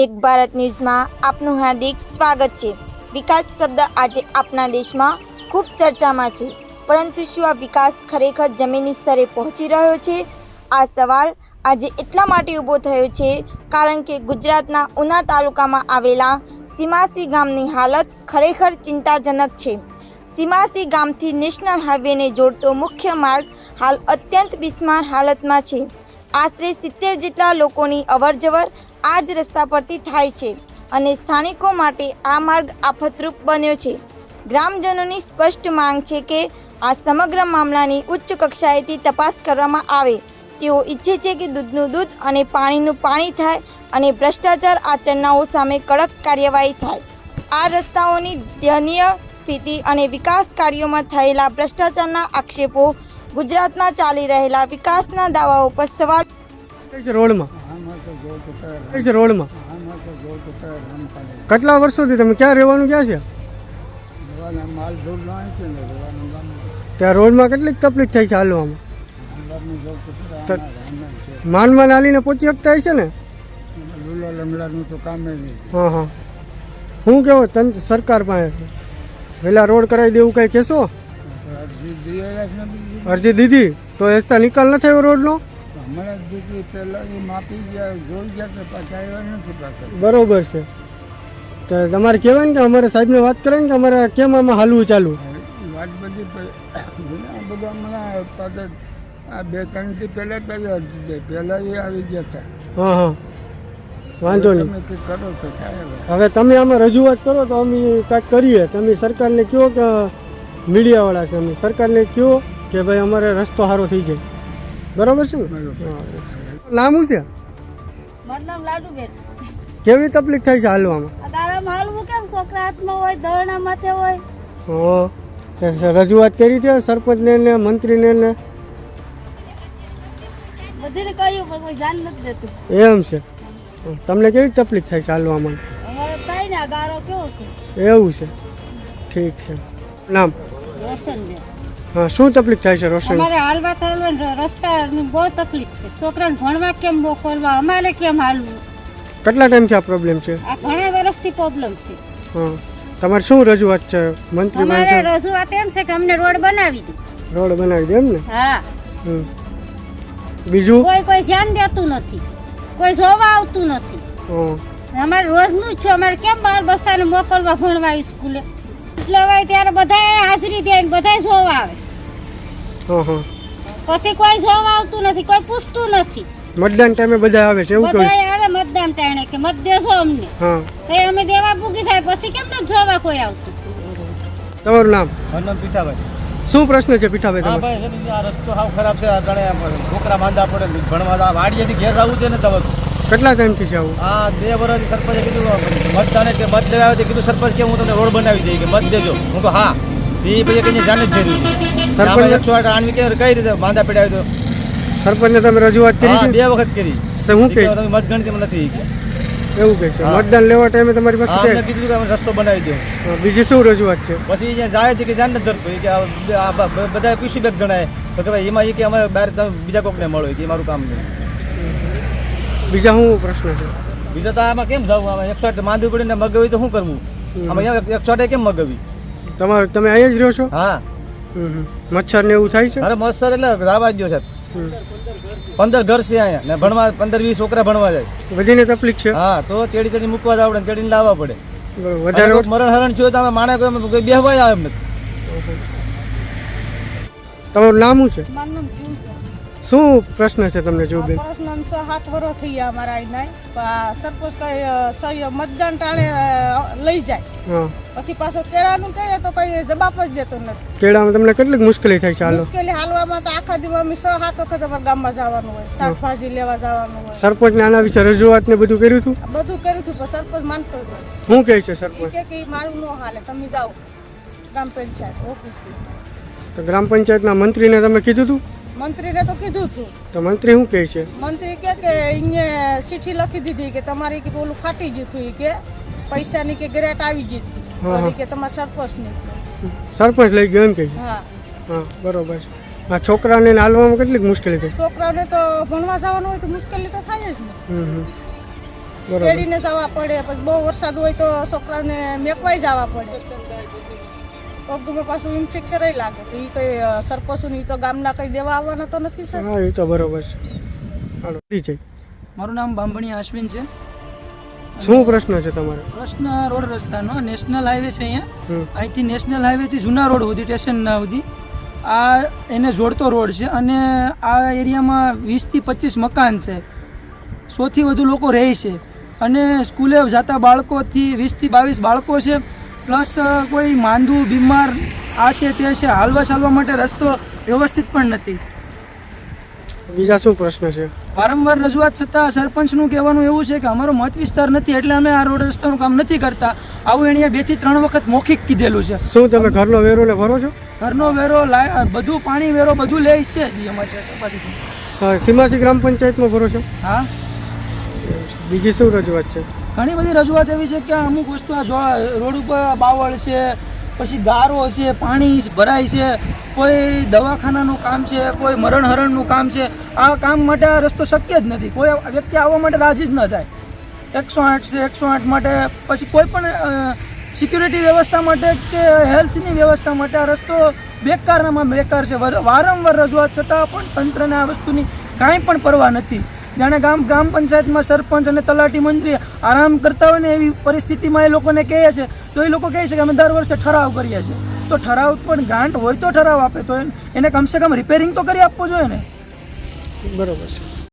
એક ભારત ન્યૂઝમાં આપનું હાર્દિક સ્વાગત છે। વિકાસ શબ્દ આજે આપણા દેશમાં ખૂબ ચર્ચામાં છે, પરંતુ શું આ વિકાસ ખરેખર જમીની સ્તરે પહોંચી રહ્યો છે? આ સવાલ આજે એટલા માટે ઊભો થયો છે કારણ કે ગુજરાતના ઉના તાલુકામાં આવેલા સીમાસી ગામની હાલત ખરેખર ચિંતાજનક છે। સીમાસી ગામથી નેશનલ હાઈવેને જોડતો મુખ્ય માર્ગ હાલ અત્યંત બિસ્માર હાલતમાં છે। આશરે 70 જેટલા લોકોની અવરજવર આ જ રસ્તા પરથી થાય છે અને સ્થાનિકો માટે આ માર્ગ આફતરૂપ બન્યો છે। ગ્રામજનોની સ્પષ્ટ માંગ છે કે આ સમગ્ર મામલાની ઉચ્ચ કક્ષાએથી તપાસ કરવામાં આવે। તેઓ ઈચ્છે છે કે દૂધનું દૂધ અને પાણીનું પાણી થાય અને ભ્રષ્ટાચાર આચરનાઓ સામે કડક કાર્યવાહી થાય। આ રસ્તાઓની દયનીય સ્થિતિ અને વિકાસ કાર્યોમાં થયેલા ભ્રષ્ટાચારના આક્ષેપો ગુજરાતમાં ચાલી રહેલા વિકાસના દાવાઓ પર સવાલ રોડમાં કેટલા વર્ષોથી તમે ક્યાં રહેવાનું ક્યાં છે? ત્યાં રોડમાં કેટલીક તકલીફ થઈ છે હાલવામાં? માનમાં નાલીને પહોંચી શકતા છે ને? હા હા, શું કેવો તંત્ર સરકાર પાસે વહેલા રોડ કરાવી દેવું કઈ કહેશો? અરજી દીધી તો રસ્તા નિકાલ ન થયો રોડનો? બરોબર છે, તો તમારે કહેવાય ને કે અમારે સાહેબને વાત કરે ને કે અમારે કેમ આમાં હાલવું ચાલુ? વાત બધી બધા હમણાં 2-3 થી પહેલા આવી ગયા હતા। હા હા, વાંધો નહીં, કરો તો હવે તમે આમાં રજૂઆત કરો તો અમે કાંઈક કરીએ। તમે સરકારને કહો કે મીડિયાવાળા છે, અમે સરકારને કહો કે ભાઈ અમારે રસ્તો સારો થઈ જાય, બરાબર છે ને? લાંબુ છે? મારું નામ લાડુબેન। કેવી તકલીફ થાય છે હાલવામાં? તારામાં હાલવું કેમ? છોકરા હાથમાં હોય, દળના માથે હોય। હા, રજૂઆત કરી છે સરપંચને ને મંત્રીને ને બધીને કહ્યું પણ કોઈ ધ્યાન નથી દેતું। એમ છે? તમને કેવી તકલીફ થાય છે હાલવામાં? અમારે થાય ને ગારો કેવો છે? એવું છે, ઠીક છે। નામ? રોશનબેન। હા, શું તકલીફ થાય છે રોશન? અમારે હાલવા થયેલો રસ્તાની બહુ તકલીફ છે। છોકરાને ભણવા કેમ મોકલવા, અમારે કેમ હાલવું? કેટલા ટાઈમથી આ પ્રોબ્લેમ છે? આ ઘણા વર્ષથી પ્રોબ્લેમ છે। હા, તમારે શું રજૂઆત છે મંત્રી? અમારે રજૂઆત એમ છે કે અમને રોડ બનાવી દે। રોડ બનાવી દે એમ ને? હા। બીજું? કોઈ ધ્યાન દેતું નથી, કોઈ જોવા આવતું નથી। અમારે રોજનું જ છે, અમારે કેમ બાળ બચ્ચાને મોકલવા ભણવા સ્કૂલે? એટલે હવે ત્યારે બધાએ હાજરી દે, બધાએ જોવા આવે છે, પછી કોઈ જોવા આવતું નથી, કોઈ પૂછતું નથી। મતદાન ટાઈમે બધા આવે છે એવું કહ્યું? બધાએ આવે મતદાન ટાણે કે મત દેજો અમને, તો અમે દેવા પૂગી જાય, પછી કેમ ન જોવા કોઈ આવતું? તમારું નામ? મારું નામ પીઠાભાઈ। શું પ્રશ્ન છે પીઠાભાઈ? હા ભાઈ, આ રસ્તો સાવ ખરાબ છે। છોકરા માંદા પડે ભણવા, વાડીએથી ઘેર આવવું છે ને તમે? કેટલા ટાઈમથી છે આવું? હા, 2 વર્ષથી સરપંચે કીધું મતદાને કે મત લેવા આવે, કીધું સરપંચ કે હું તમને રોડ બનાવી દઈ, કે મત દેજો। હું તો હા, એ પછી કઈ જાણ જ જરૂરી છે। સરપંચ 108 આણવી કે કઈ રીતે માંદા પડ્યા તો સરપંચને તમે રજૂઆત કરી છે? 2 વખત કરી। શું કહે? તમે મતગણતરી નથી એવું કહે છે? મતદાન લેવા ટાઈમે તમારી પાસે કીધું કે અમે રસ્તો બનાવી દો। બીજી શું રજૂઆત છે? પછી અહીંયા જાય છે કે જાણ નથી ધરતો, કે આ બધા પીસી બેગ ગણાય તો કે ભાઈ એમાં એ કે અમે બહાર તમે બીજા કોકને મળો, કે મારું કામ નહીં। બીજા શું પ્રશ્ન છે? બીજા તો આમાં કેમ જવું? આમાં 108 માંદું પડીને મગાવી તો શું કરવું? આમાં 108 કેમ મગાવી? તમે અહીંયા જ રહ્યો છો? હા। મચ્છર ને એવું થાય છે? અરે મચ્છર એટલે રાવા જ ગયો છે। 15 ઘર છે અહીંયા ને ભણવા 15-20 છોકરા ભણવા જાય, બધીને તકલીફ છે। હા, તો તેડી મૂકવા જવું પડે, તેડીને લાવવા પડે। વધારે મરણ હરણ થયું તો અમે માણે કોઈ બેહવા આવે એમ નથી। તમારું નામ શું છે? મારું નામ જીવ। શું પ્રશ્ન છે તમને જીવબેન? પ્રશ્ન 6-7 વર્ષ થઈ ગયા અમારા અહીંયા। સરપંચ કઈ મતદાન ટાણે લઈ જાય, પછી પાછો કેળાનું કહીએ તો કઈ જવાબ જ દેતો નથી। કેળામાં તમને કેટલીક મુશ્કેલી થાય છે? મુશ્કેલી હાલવામાં તો આખા દિવસ અમે 6-7 વખત અમારા ગામમાં જવાનું હોય, શાકભાજી લેવા જવાનું હોય। સરપંચને આના વિશે રજૂઆત ને બધું કર્યું હતું? બધું કર્યું હતું, પણ સરપંચ માનતો નથી। શું કહે છે સરપંચ? કે મારું ન હાલે, તમે જાઓ ગ્રામ પંચાયત ઓફિસ। તો ગ્રામ પંચાયતના મંત્રીને તમે કીધું હતું? મંત્રીને તો કીધું છું। તો મંત્રી શું કહે છે? મંત્રી કે અહીંયા ચિઠ્ઠી લખી દીધી કે તમારી કે ઓલું ખાટી ગયું હતું, કે પૈસાની કે ગ્રેટ આવી ગઈ હતી, કે તમારા સરપંચની। સરપંચ લઈ ગયો એમ કે? હા હા, બરોબર છે। આ છોકરાને હાલવામાં કેટલીક મુશ્કેલી થાય? છોકરાને તો ભણવા જવાનું હોય તો મુશ્કેલી તો થાય જ ને। બરોબર. તેડીને જવા પડે, પછી બહુ વરસાદ હોય તો છોકરાને મેકવાઈ જવા પડે. પગમાં પાછું ઇન્ફેક્શન લાગે તો એ કઈ સરપંચોને ઈ તો ગામના કઈ દેવા આવવાના તો નથી સર. હા એ તો બરોબર છે. હાલો ઠીક છે. મારું નામ બાંભણી અશ્વિન છે. શું પ્રશ્ન છે તમારો? પ્રશ્ન રોડ રસ્તાનો નેશનલ હાઈવે છે અહીંયા. હમ. અહીંથી નેશનલ હાઈવેથી જૂના રોડ સુધી સ્ટેશનના સુધી આ એને જોડતો રોડ છે અને આ એરિયામાં 20 થી 25 મકાન છે. 100 થી વધુ લોકો રહે છે અને સ્કૂલે જતા બાળકોથી 20 થી 22 બાળકો છે. પ્લસ કોઈ માંદું બીમાર આ છે તે છે. હાલવા ચાલવા માટે રસ્તો વ્યવસ્થિત પણ નથી. બીજા શું પ્રશ્ન છે? વારંવાર રજૂઆત છતાં સરપંચનું કહેવાનું એવું છે કે અમારો મત વિસ્તાર નથી એટલે અમે આ રોડ રસ્તાનું કામ નથી કરતા. આવું એણે 2 થી 3 વખત મૌખિક કીધેલું છે. શું તમે ઘરનો વેરો ને ભરો છો? ઘરનો વેરો બધું પાણી વેરો બધું લે છે જ અમારી પાસેથી. સીમાસી ગ્રામ પંચાયતમાં ભરો છો? હા, બીજી શું રજૂઆત છે? ઘણી બધી રજૂઆત એવી છે કે અમુક વસ્તુ આ રોડ ઉપર બાવળ છે, પછી ગારો છે, પાણી ભરાય છે, કોઈ દવાખાનાનું કામ છે, કોઈ મરણ હરણનું કામ છે. આ કામ માટે આ રસ્તો શક્ય જ નથી. કોઈ વ્યક્તિ આવવા માટે રાજી જ ન થાય. 108 છે, 108 માટે પછી કોઈ પણ સિક્યુરિટી વ્યવસ્થા માટે કે હેલ્થની વ્યવસ્થા માટે આ રસ્તો બેકારમાં બેકાર છે. વારંવાર રજૂઆત છતાં પણ તંત્રને આ વસ્તુની કાંઈ પણ પરવા નથી. જાણે ગ્રામ પંચાયતમાં સરપંચ અને તલાટી મંત્રી આરામ કરતા હોય ને એવી પરિસ્થિતિમાં એ લોકોને કહે છે તો એ લોકો કહે છે કે અમે દર વર્ષે ઠરાવ કરીએ છીએ. તો ઠરાવ પણ ગ્રાન્ટ હોય તો ઠરાવ આપે તો એને કમસે કમ રિપેરિંગ તો કરી આપવો જોઈએ ને. બરોબર છે.